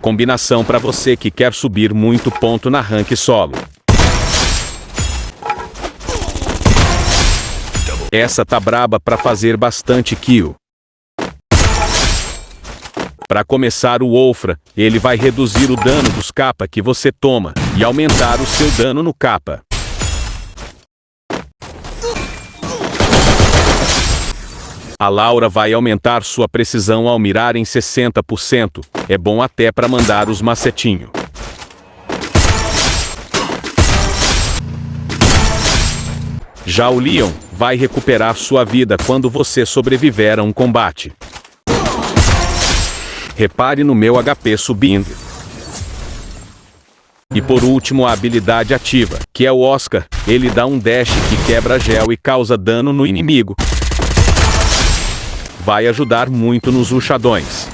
Combinação para você que quer subir muito ponto na rank solo. Essa tá braba para fazer bastante kill. Para começar, o Wolfra, ele vai reduzir o dano dos capa que você toma e aumentar o seu dano no capa. A Laura vai aumentar sua precisão ao mirar em 60%, é bom até para mandar os macetinhos. Já o Leon vai recuperar sua vida quando você sobreviver a um combate. Repare no meu HP subindo. E por último a habilidade ativa, que é o Oscar, ele dá um dash que quebra gel e causa dano no inimigo. Vai ajudar muito nos rushadões.